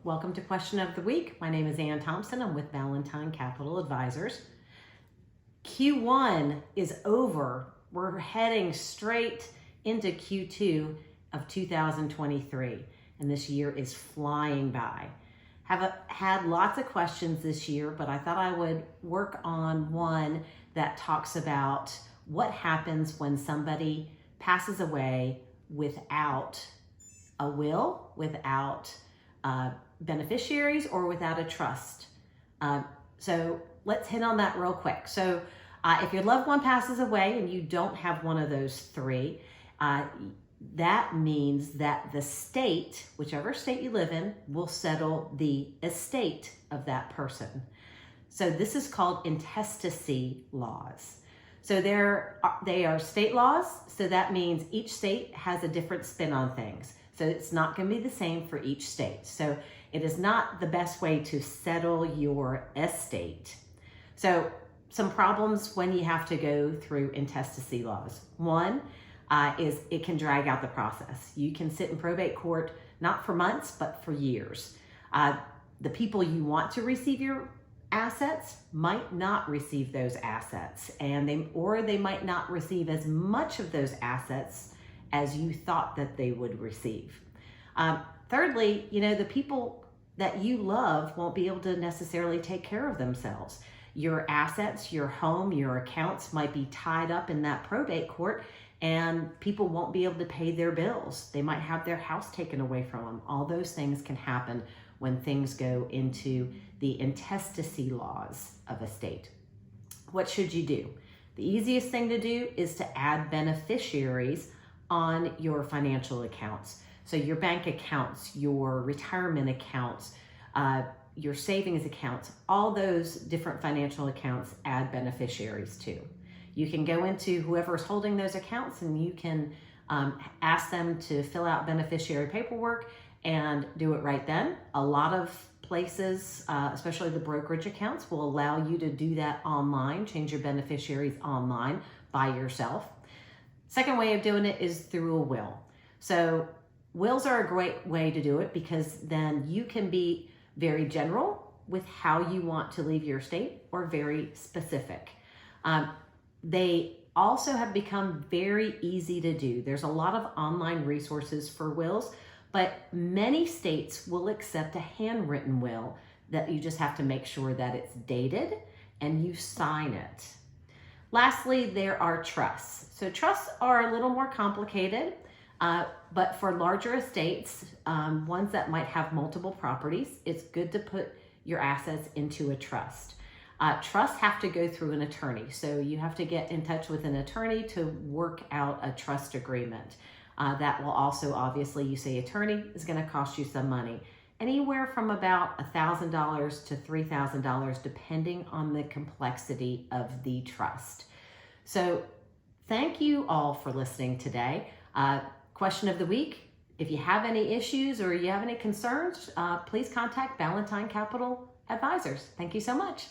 Welcome to Question of the Week. My name is Anne Thompson. I'm with Valentine Capital Advisors. Q1 is over. We're heading straight into Q2 of 2023, and this year is flying by. Have had lots of questions this year, but I thought I would work on one that talks about what happens when somebody passes away without a will, without beneficiaries, or without a trust. So let's hit on that real quick. So if your loved one passes away and you don't have one of those three, that means that the state, whichever state you live in, will settle the estate of that person. So this is called intestacy laws. So they are state laws, so that means each state has a different spin on things. So it's not going to be the same for each state. So it is not the best way to settle your estate. So some problems when you have to go through intestacy laws. One is it can drag out the process. You can sit in probate court not for months, but for years. The people you want to receive your assets might not receive those assets, and they might not receive as much of those assets as you thought that they would receive. Thirdly, the people that you love won't be able to necessarily take care of themselves. Your assets, your home, your accounts might be tied up in that probate court, and people won't be able to pay their bills. They might have their house taken away from them. All those things can happen when things go into the intestacy laws of a state. What should you do? The easiest thing to do is to add beneficiaries on your financial accounts. So your bank accounts, your retirement accounts, your savings accounts, all those different financial accounts add beneficiaries to. You can go into whoever's holding those accounts and you can ask them to fill out beneficiary paperwork and do it right then. A lot of places, especially the brokerage accounts, will allow you to do that online, change your beneficiaries online by yourself. Second way of doing it is through a will. So wills are a great way to do it because then you can be very general with how you want to leave your estate or very specific. They also have become very easy to do. There's a lot of online resources for wills, but many states will accept a handwritten will that you just have to make sure that it's dated and you sign it. Lastly, there are trusts. So trusts are a little more complicated, but for larger estates, ones that might have multiple properties, it's good to put your assets into a trust. Trusts have to go through an attorney. So you have to get in touch with an attorney to work out a trust agreement. That will also, obviously, you say attorney is going to cost you some money. Anywhere from about $1,000 to $3,000, depending on the complexity of the trust. So thank you all for listening today. Question of the week. If you have any issues or you have any concerns, please contact Valentine Capital Advisors. Thank you so much.